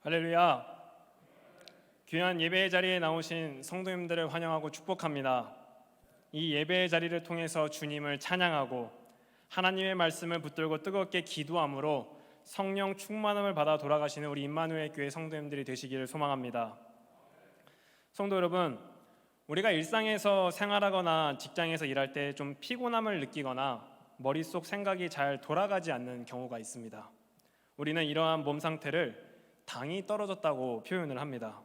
할렐루야. 귀한 예배의 자리에 나오신 성도님들을 환영하고 축복합니다. 이 예배의 자리를 통해서 주님을 찬양하고 하나님의 말씀을 붙들고 뜨겁게 기도함으로 성령 충만함을 받아 돌아가시는 우리 임마누엘 교회 성도님들이 되시기를 소망합니다. 성도 여러분, 우리가 일상에서 생활하거나 직장에서 일할 때 좀 피곤함을 느끼거나 머릿속 생각이 잘 돌아가지 않는 경우가 있습니다. 우리는 이러한 몸 상태를 당이 떨어졌다고 표현을 합니다.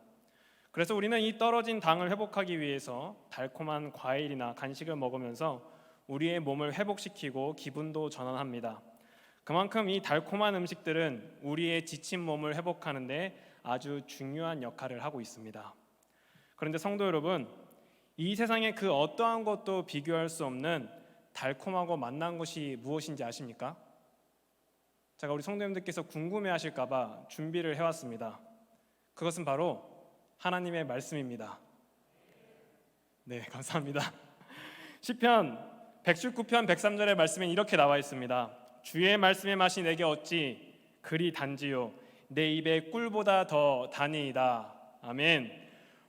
그래서 우리는 이 떨어진 당을 회복하기 위해서 달콤한 과일이나 간식을 먹으면서 우리의 몸을 회복시키고 기분도 전환합니다. 그만큼 이 달콤한 음식들은 우리의 지친 몸을 회복하는 데 아주 중요한 역할을 하고 있습니다. 그런데 성도 여러분, 이 세상에 그 어떠한 것도 비교할 수 없는 달콤하고 맛난 것이 무엇인지 아십니까? 제가 우리 성도님들께서 궁금해하실까봐 준비를 해왔습니다. 그것은 바로 하나님의 말씀입니다. 네, 감사합니다. 시편 119편 103절의 말씀에 이렇게 나와 있습니다. 주의 말씀의 맛이 내게 어찌 그리 단지요 내 입에 꿀보다 더 다니이다. 아멘.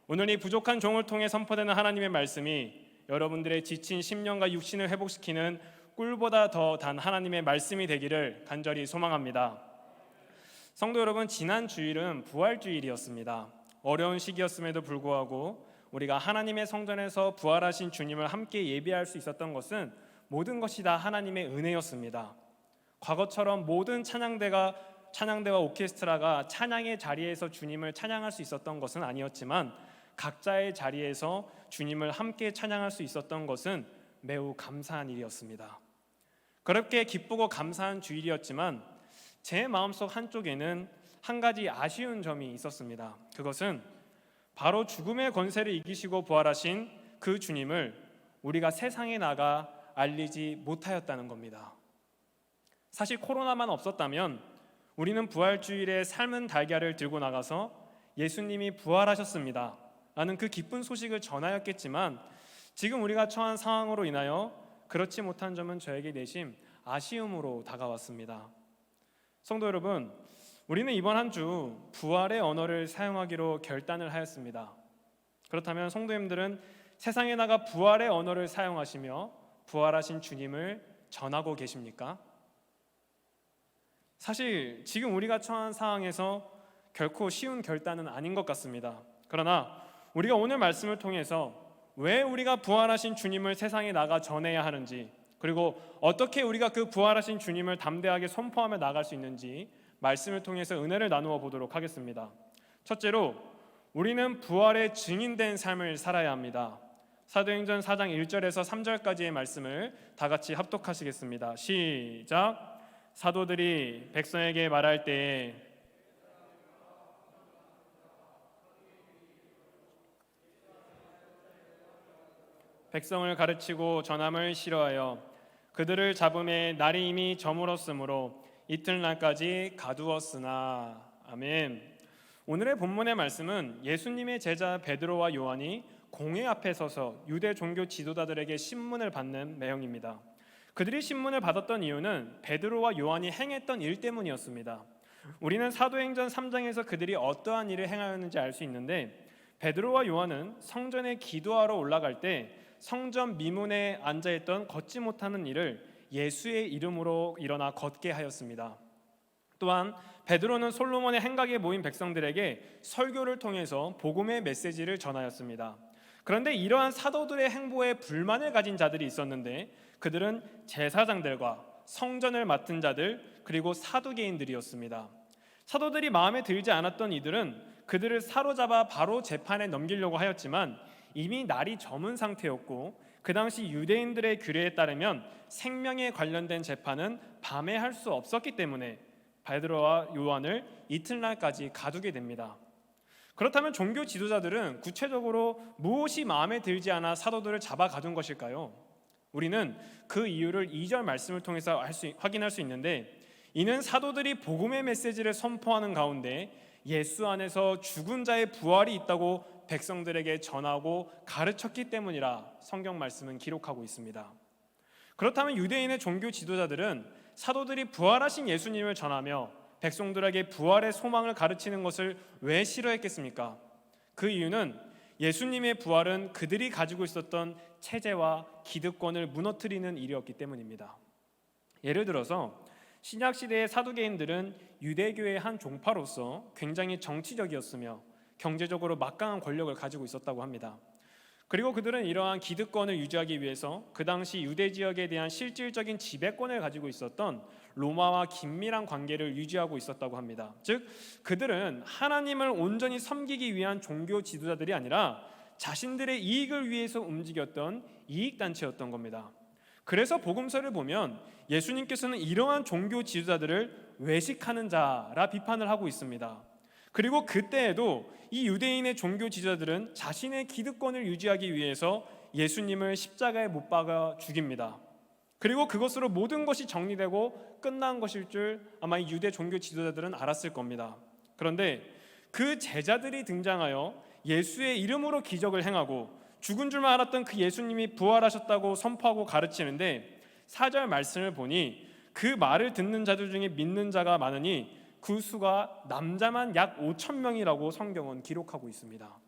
오늘 이 부족한 종을 통해 선포되는 하나님의 말씀이 여러분들의 지친 심령과 육신을 회복시키는 꿀보다 더 단 하나님의 말씀이 되기를 간절히 소망합니다. 성도 여러분, 지난 주일은 부활주일이었습니다. 어려운 시기였음에도 불구하고 우리가 하나님의 성전에서 부활하신 주님을 함께 예배할 수 있었던 것은 모든 것이 다 하나님의 은혜였습니다. 과거처럼 모든 찬양대와 오케스트라가 찬양의 자리에서 주님을 찬양할 수 있었던 것은 아니었지만 각자의 자리에서 주님을 함께 찬양할 수 있었던 것은 매우 감사한 일이었습니다. 그렇게 기쁘고 감사한 주일이었지만 제 마음속 한쪽에는 한 가지 아쉬운 점이 있었습니다. 그것은 바로 죽음의 권세를 이기시고 부활하신 그 주님을 우리가 세상에 나가 알리지 못하였다는 겁니다. 사실 코로나만 없었다면 우리는 부활주일에 삶은 달걀을 들고 나가서 예수님이 부활하셨습니다 라는 그 기쁜 소식을 전하였겠지만 지금 우리가 처한 상황으로 인하여 그렇지 못한 점은 저에게 내심 아쉬움으로 다가왔습니다. 성도 여러분, 우리는 이번 한 주 부활의 언어를 사용하기로 결단을 하였습니다. 그렇다면 성도님들은 세상에 나가 부활의 언어를 사용하시며 부활하신 주님을 전하고 계십니까? 사실 지금 우리가 처한 상황에서 결코 쉬운 결단은 아닌 것 같습니다. 그러나 우리가 오늘 말씀을 통해서 왜 우리가 부활하신 주님을 세상에 나가 전해야 하는지, 그리고 어떻게 우리가 그 부활하신 주님을 담대하게 선포하며 나갈 수 있는지 말씀을 통해서 은혜를 나누어 보도록 하겠습니다. 첫째로 우리는 부활의 증인된 삶을 살아야 합니다. 사도행전 4장 1절에서 3절까지의 말씀을 다 같이 합독하시겠습니다. 시작. 사도들이 백성에게 말할 때에 백성을 가르치고 전함을 싫어하여 그들을 잡음에 날이 이미 저물었으므로 이튿날까지 가두었으나. 아멘. 오늘의 본문의 말씀은 예수님의 제자 베드로와 요한이 공회 앞에 서서 유대 종교 지도자들에게 신문을 받는 내용입니다. 그들이 신문을 받았던 이유는 베드로와 요한이 행했던 일 때문이었습니다. 우리는 사도행전 3장에서 그들이 어떠한 일을 행하였는지 알 수 있는데 베드로와 요한은 성전에 기도하러 올라갈 때 성전 미문에 앉아있던 걷지 못하는 이를 예수의 이름으로 일어나 걷게 하였습니다. 또한 베드로는 솔로몬의 행각에 모인 백성들에게 설교를 통해서 복음의 메시지를 전하였습니다. 그런데 이러한 사도들의 행보에 불만을 가진 자들이 있었는데 그들은 제사장들과 성전을 맡은 자들 그리고 사두개인들이었습니다. 사도들이 마음에 들지 않았던 이들은 그들을 사로잡아 바로 재판에 넘기려고 하였지만 이미 날이 저문 상태였고 그 당시 유대인들의 규례에 따르면 생명에 관련된 재판은 밤에 할 수 없었기 때문에 베드로와 요한을 이튿날까지 가두게 됩니다. 그렇다면 종교 지도자들은 구체적으로 무엇이 마음에 들지 않아 사도들을 잡아 가둔 것일까요? 우리는 그 이유를 2절 말씀을 통해서 확인할 수 있는데 이는 사도들이 복음의 메시지를 선포하는 가운데 예수 안에서 죽은 자의 부활이 있다고 백성들에게 전하고 가르쳤기 때문이라 성경 말씀은 기록하고 있습니다. 그렇다면 유대인의 종교 지도자들은 사도들이 부활하신 예수님을 전하며 백성들에게 부활의 소망을 가르치는 것을 왜 싫어했겠습니까? 그 이유는 예수님의 부활은 그들이 가지고 있었던 체제와 기득권을 무너뜨리는 일이었기 때문입니다. 예를 들어서 신약 시대의 사두개인들은 유대교의 한 종파로서 굉장히 정치적이었으며 경제적으로 막강한 권력을 가지고 있었다고 합니다. 그리고 그들은 이러한 기득권을 유지하기 위해서 그 당시 유대 지역에 대한 실질적인 지배권을 가지고 있었던 로마와 긴밀한 관계를 유지하고 있었다고 합니다. 즉 그들은 하나님을 온전히 섬기기 위한 종교 지도자들이 아니라 자신들의 이익을 위해서 움직였던 이익단체였던 겁니다. 그래서 복음서를 보면 예수님께서는 이러한 종교 지도자들을 외식하는 자라 비판을 하고 있습니다. 그리고 그때에도 이 유대인의 종교 지도자들은 자신의 기득권을 유지하기 위해서 예수님을 십자가에 못 박아 죽입니다. 그리고 그것으로 모든 것이 정리되고 끝난 것일 줄 아마 이 유대 종교 지도자들은 알았을 겁니다. 그런데 그 제자들이 등장하여 예수의 이름으로 기적을 행하고 죽은 줄만 알았던 그 예수님이 부활하셨다고 선포하고 가르치는데 4절 말씀을 보니 그 말을 듣는 자들 중에 믿는 자가 많으니 그 수가 남자만 약 5천 명이라고 성경은 기록하고 있습니다.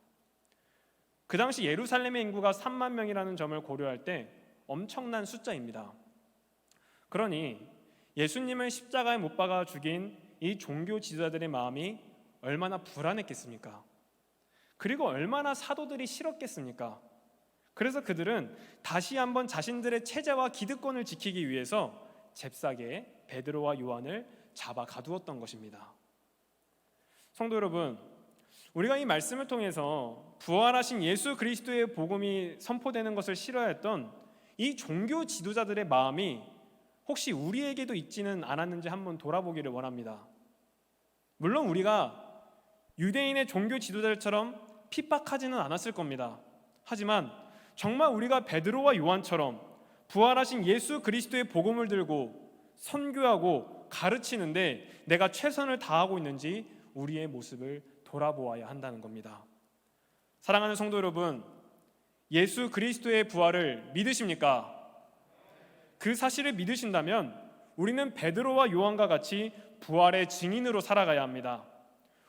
그 당시 예루살렘의 인구가 3만 명이라는 점을 고려할 때 엄청난 숫자입니다. 그러니 예수님을 십자가에 못 박아 죽인 이 종교 지도자들의 마음이 얼마나 불안했겠습니까? 그리고 얼마나 사도들이 싫었겠습니까? 그래서 그들은 다시 한번 자신들의 체제와 기득권을 지키기 위해서 잽싸게 베드로와 요한을 잡아 가두었던 것입니다. 성도 여러분, 우리가 이 말씀을 통해서 부활하신 예수 그리스도의 복음이 선포되는 것을 싫어했던 이 종교 지도자들의 마음이 혹시 우리에게도 있지는 않았는지 한번 돌아보기를 원합니다. 물론 우리가 유대인의 종교 지도자들처럼 핍박하지는 않았을 겁니다. 하지만 정말 우리가 베드로와 요한처럼 부활하신 예수 그리스도의 복음을 들고 선교하고 가르치는데 내가 최선을 다하고 있는지 우리의 모습을 돌아보아야 한다는 겁니다. 사랑하는 성도 여러분, 예수 그리스도의 부활을 믿으십니까? 그 사실을 믿으신다면 우리는 베드로와 요한과 같이 부활의 증인으로 살아가야 합니다.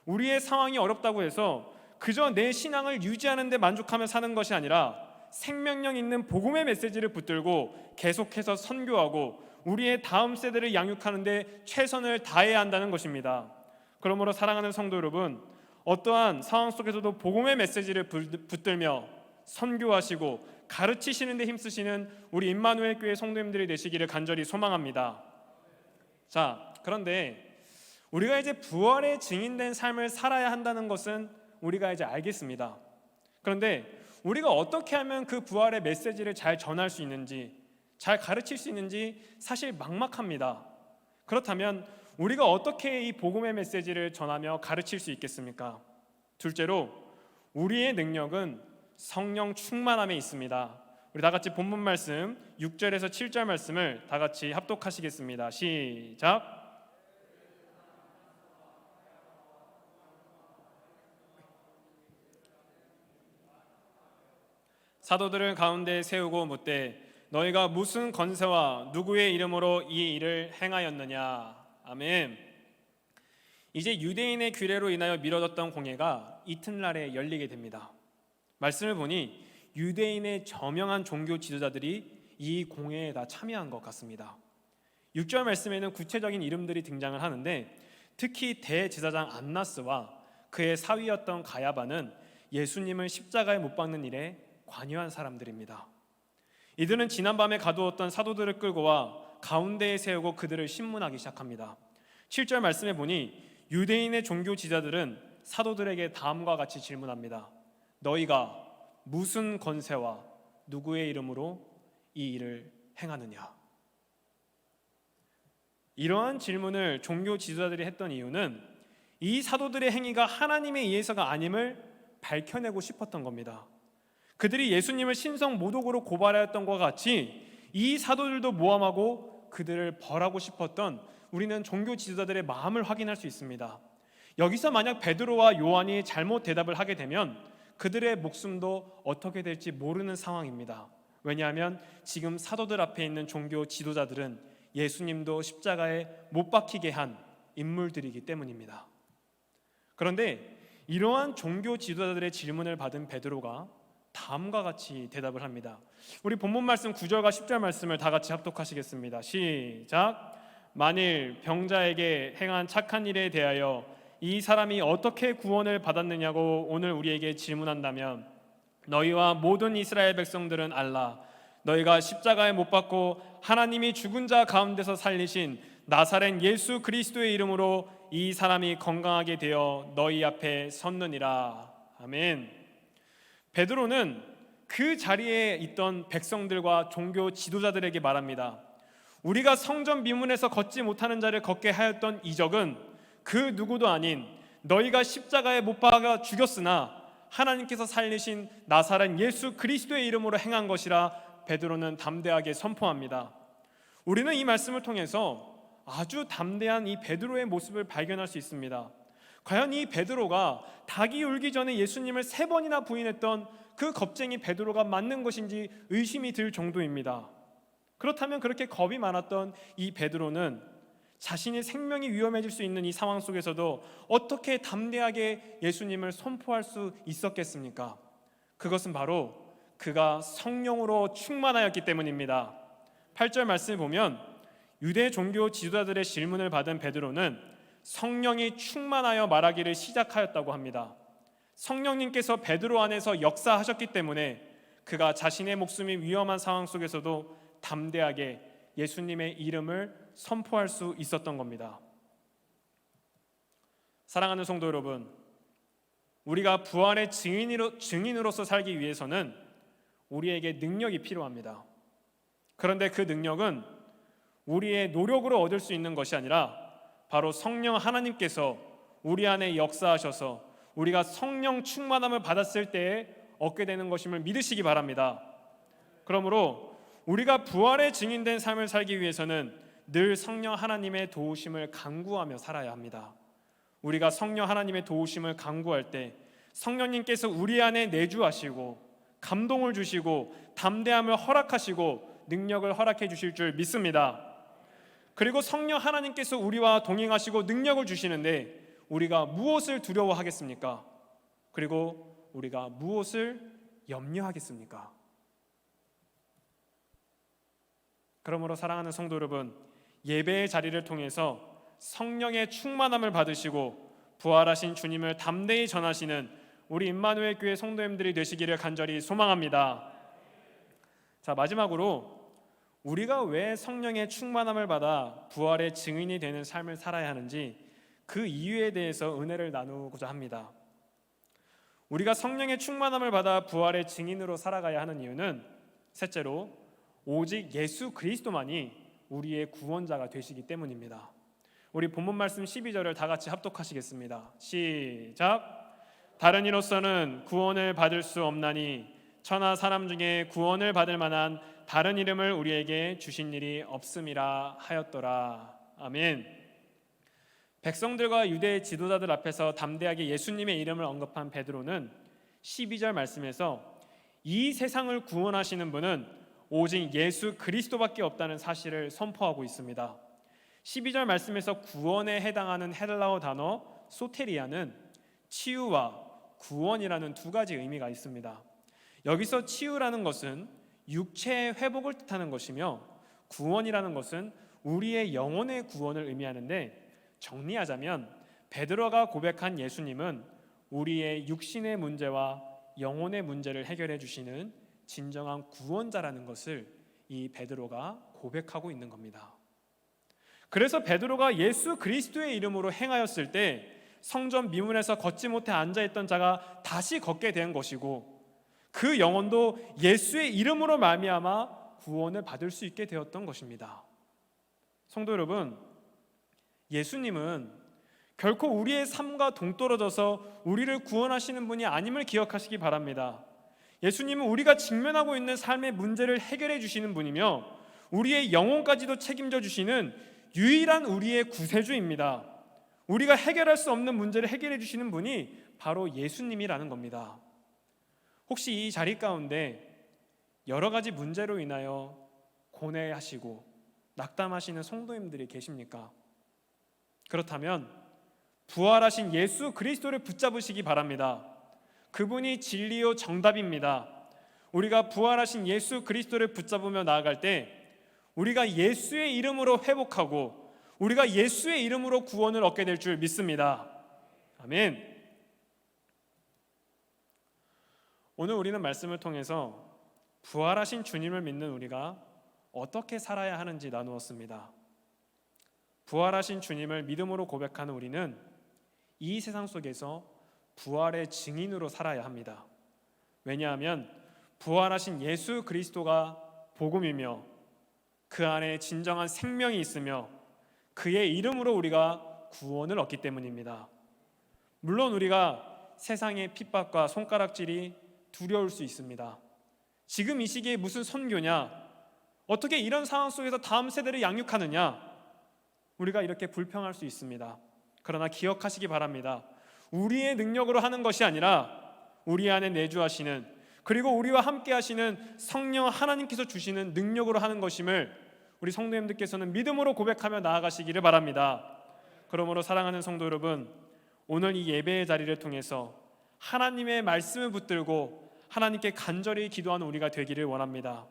우리의 상황이 어렵다고 해서 그저 내 신앙을 유지하는 데 만족하며 사는 것이 아니라 생명력 있는 복음의 메시지를 붙들고 계속해서 선교하고 우리의 다음 세대를 양육하는 데 최선을 다해야 한다는 것입니다. 그러므로 사랑하는 성도 여러분, 어떠한 상황 속에서도 복음의 메시지를 붙들며 선교하시고 가르치시는 데 힘쓰시는 우리 임마누엘 교회 성도님들이 되시기를 간절히 소망합니다. 자, 그런데 우리가 이제 부활의 증인된 삶을 살아야 한다는 것은 우리가 이제 알겠습니다. 그런데 우리가 어떻게 하면 그 부활의 메시지를 잘 전할 수 있는지, 잘 가르칠 수 있는지 사실 막막합니다. 그렇다면 우리가 어떻게 이 복음의 메시지를 전하며 가르칠 수 있겠습니까? 둘째로 우리의 능력은 성령 충만함에 있습니다. 우리 다 같이 본문 말씀 6절에서 7절 말씀을 다 같이 합독하시겠습니다. 시작. 사도들을 가운데 세우고 묻되 너희가 무슨 권세와 누구의 이름으로 이 일을 행하였느냐. 아멘. 이제 유대인의 규례로 인하여 미뤄졌던 공예가 이튿날에 열리게 됩니다. 말씀을 보니 유대인의 저명한 종교 지도자들이 이 공예에 다 참여한 것 같습니다. 6절 말씀에는 구체적인 이름들이 등장을 하는데 특히 대제사장 안나스와 그의 사위였던 가야바는 예수님을 십자가에 못 박는 일에 관여한 사람들입니다. 이들은 지난밤에 가두었던 사도들을 끌고 와 가운데에 세우고 그들을 신문하기 시작합니다. 7절 말씀에 보니 유대인의 종교 지도자들은 사도들에게 다음과 같이 질문합니다. 너희가 무슨 권세와 누구의 이름으로 이 일을 행하느냐? 이러한 질문을 종교 지도자들이 했던 이유는 이 사도들의 행위가 하나님에 의해서가 아님을 밝혀내고 싶었던 겁니다. 그들이 예수님을 신성 모독으로 고발하였던 것과 같이 이 사도들도 모함하고 그들을 벌하고 싶었던 우리는 종교 지도자들의 마음을 확인할 수 있습니다. 여기서 만약 베드로와 요한이 잘못 대답을 하게 되면 그들의 목숨도 어떻게 될지 모르는 상황입니다. 왜냐하면 지금 사도들 앞에 있는 종교 지도자들은 예수님도 십자가에 못 박히게 한 인물들이기 때문입니다. 그런데 이러한 종교 지도자들의 질문을 받은 베드로가 다음과 같이 대답을 합니다. 우리 본문 말씀 9절과 10절 말씀을 다 같이 합독하시겠습니다. 시작. 만일 병자에게 행한 착한 일에 대하여 이 사람이 어떻게 구원을 받았느냐고 오늘 우리에게 질문한다면 너희와 모든 이스라엘 백성들은 알라. 너희가 십자가에 못 박고 하나님이 죽은 자 가운데서 살리신 나사렛 예수 그리스도의 이름으로 이 사람이 건강하게 되어 너희 앞에 섰느니라. 아멘. 베드로는 그 자리에 있던 백성들과 종교 지도자들에게 말합니다. 우리가 성전 미문에서 걷지 못하는 자를 걷게 하였던 이적은 그 누구도 아닌 너희가 십자가에 못 박아 죽였으나 하나님께서 살리신 나사렛 예수 그리스도의 이름으로 행한 것이라 베드로는 담대하게 선포합니다. 우리는 이 말씀을 통해서 아주 담대한 이 베드로의 모습을 발견할 수 있습니다. 과연 이 베드로가 닭이 울기 전에 예수님을 3번이나 부인했던 그 겁쟁이 베드로가 맞는 것인지 의심이 들 정도입니다. 그렇다면 그렇게 겁이 많았던 이 베드로는 자신의 생명이 위험해질 수 있는 이 상황 속에서도 어떻게 담대하게 예수님을 선포할 수 있었겠습니까? 그것은 바로 그가 성령으로 충만하였기 때문입니다. 8절 말씀을 보면 유대 종교 지도자들의 질문을 받은 베드로는 성령이 충만하여 말하기를 시작하였다고 합니다. 성령님께서 베드로 안에서 역사하셨기 때문에 그가 자신의 목숨이 위험한 상황 속에서도 담대하게 예수님의 이름을 선포할 수 있었던 겁니다. 사랑하는 성도 여러분, 우리가 부활의 증인으로서 살기 위해서는 우리에게 능력이 필요합니다. 그런데 그 능력은 우리의 노력으로 얻을 수 있는 것이 아니라 바로 성령 하나님께서 우리 안에 역사하셔서 우리가 성령 충만함을 받았을 때에 얻게 되는 것임을 믿으시기 바랍니다. 그러므로 우리가 부활의 증인된 삶을 살기 위해서는 늘 성령 하나님의 도우심을 간구하며 살아야 합니다. 우리가 성령 하나님의 도우심을 간구할 때 성령님께서 우리 안에 내주하시고 감동을 주시고 담대함을 허락하시고 능력을 허락해 주실 줄 믿습니다. 그리고 성령 하나님께서 우리와 동행하시고 능력을 주시는데 우리가 무엇을 두려워하겠습니까? 그리고 우리가 무엇을 염려하겠습니까? 그러므로 사랑하는 성도 여러분, 예배의 자리를 통해서 성령의 충만함을 받으시고 부활하신 주님을 담대히 전하시는 우리 임마누엘 교회 성도님들이 되시기를 간절히 소망합니다. 자, 마지막으로 우리가 왜 성령의 충만함을 받아 부활의 증인이 되는 삶을 살아야 하는지 그 이유에 대해서 은혜를 나누고자 합니다. 우리가 성령의 충만함을 받아 부활의 증인으로 살아가야 하는 이유는 셋째로 오직 예수 그리스도만이 우리의 구원자가 되시기 때문입니다. 우리 본문 말씀 12절을 다 같이 합독하시겠습니다. 시작. 다른 이로서는 구원을 받을 수 없나니 천하 사람 중에 구원을 받을 만한 다른 이름을 우리에게 주신 일이 없음이라 하였더라. 아멘. 백성들과 유대 지도자들 앞에서 담대하게 예수님의 이름을 언급한 베드로는 12절 말씀에서 이 세상을 구원하시는 분은 오직 예수 그리스도밖에 없다는 사실을 선포하고 있습니다. 12절 말씀에서 구원에 해당하는 헬라어 단어 소테리아는 치유와 구원이라는 두 가지 의미가 있습니다. 여기서 치유라는 것은 육체의 회복을 뜻하는 것이며 구원이라는 것은 우리의 영혼의 구원을 의미하는데, 정리하자면 베드로가 고백한 예수님은 우리의 육신의 문제와 영혼의 문제를 해결해 주시는 진정한 구원자라는 것을 이 베드로가 고백하고 있는 겁니다. 그래서 베드로가 예수 그리스도의 이름으로 행하였을 때 성전 미문에서 걷지 못해 앉아있던 자가 다시 걷게 된 것이고, 그 영혼도 예수의 이름으로 말미암아 구원을 받을 수 있게 되었던 것입니다. 성도 여러분, 예수님은 결코 우리의 삶과 동떨어져서 우리를 구원하시는 분이 아님을 기억하시기 바랍니다. 예수님은 우리가 직면하고 있는 삶의 문제를 해결해 주시는 분이며 우리의 영혼까지도 책임져 주시는 유일한 우리의 구세주입니다. 우리가 해결할 수 없는 문제를 해결해 주시는 분이 바로 예수님이라는 겁니다. 혹시 이 자리 가운데 여러 가지 문제로 인하여 고뇌하시고 낙담하시는 성도님들이 계십니까? 그렇다면 부활하신 예수 그리스도를 붙잡으시기 바랍니다. 그분이 진리요 정답입니다. 우리가 부활하신 예수 그리스도를 붙잡으며 나아갈 때 우리가 예수의 이름으로 회복하고 우리가 예수의 이름으로 구원을 얻게 될 줄 믿습니다. 아멘. 오늘 우리는 말씀을 통해서 부활하신 주님을 믿는 우리가 어떻게 살아야 하는지 나누었습니다. 부활하신 주님을 믿음으로 고백하는 우리는 이 세상 속에서 부활의 증인으로 살아야 합니다. 왜냐하면 부활하신 예수 그리스도가 복음이며 그 안에 진정한 생명이 있으며 그의 이름으로 우리가 구원을 얻기 때문입니다. 물론 우리가 세상의 핍박과 손가락질이 두려울 수 있습니다. 지금 이 시기에 무슨 선교냐? 어떻게 이런 상황 속에서 다음 세대를 양육하느냐? 우리가 이렇게 불평할 수 있습니다. 그러나 기억하시기 바랍니다. 우리의 능력으로 하는 것이 아니라 우리 안에 내주하시는, 그리고 우리와 함께 하시는 성령 하나님께서 주시는 능력으로 하는 것임을 우리 성도님들께서는 믿음으로 고백하며 나아가시기를 바랍니다. 그러므로 사랑하는 성도 여러분, 오늘 이 예배의 자리를 통해서 하나님의 말씀을 붙들고 하나님께 간절히 기도하는 우리가 되기를 원합니다.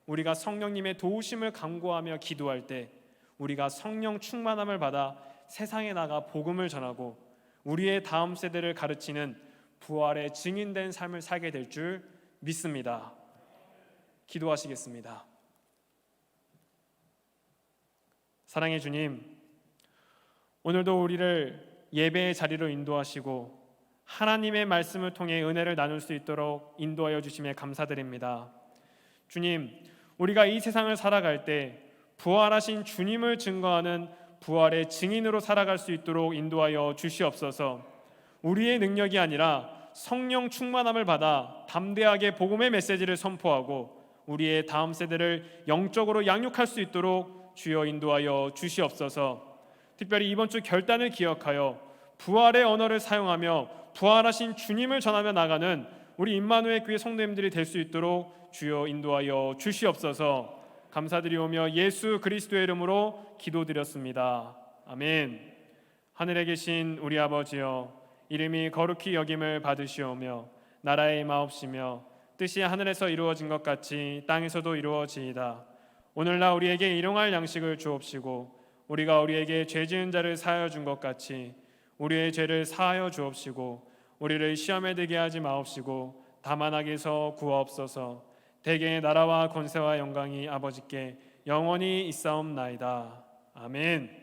우리가 성령님의 도우심을 간구하며 기도할 때 우리가 성령 충만함을 받아 세상에 나가 복음을 전하고 우리의 다음 세대를 가르치는 부활의 증인된 삶을 살게 될 줄 믿습니다. 기도하시겠습니다. 사랑의 주님, 오늘도 우리를 예배의 자리로 인도하시고 하나님의 말씀을 통해 은혜를 나눌 수 있도록 인도하여 주심에 감사드립니다. 주님, 우리가 이 세상을 살아갈 때 부활하신 주님을 증거하는 부활의 증인으로 살아갈 수 있도록 인도하여 주시옵소서. 우리의 능력이 아니라 성령 충만함을 받아 담대하게 복음의 메시지를 선포하고 우리의 다음 세대를 영적으로 양육할 수 있도록 주여 인도하여 주시옵소서. 특별히 이번 주 결단을 기억하여 부활의 언어를 사용하며 부활하신 주님을 전하며 나가는 우리 임마누엘 교회 성도님들이 될 수 있도록 주여 인도하여 주시옵소서. 감사드리오며 예수 그리스도의 이름으로 기도드렸습니다. 아멘. 하늘에 계신 우리 아버지여, 이름이 거룩히 여김을 받으시오며 나라의 임하옵시며 뜻이 하늘에서 이루어진 것 같이 땅에서도 이루어지이다. 오늘날 우리에게 일용할 양식을 주옵시고 우리가 우리에게 죄 지은 자를 사하여 준 것 같이 우리의 죄를 사하여 주옵시고 우리를 시험에 들게 하지 마옵시고 다만 악에서 구하옵소서. 대개의 나라와 권세와 영광이 아버지께 영원히 있사옵나이다. 아멘.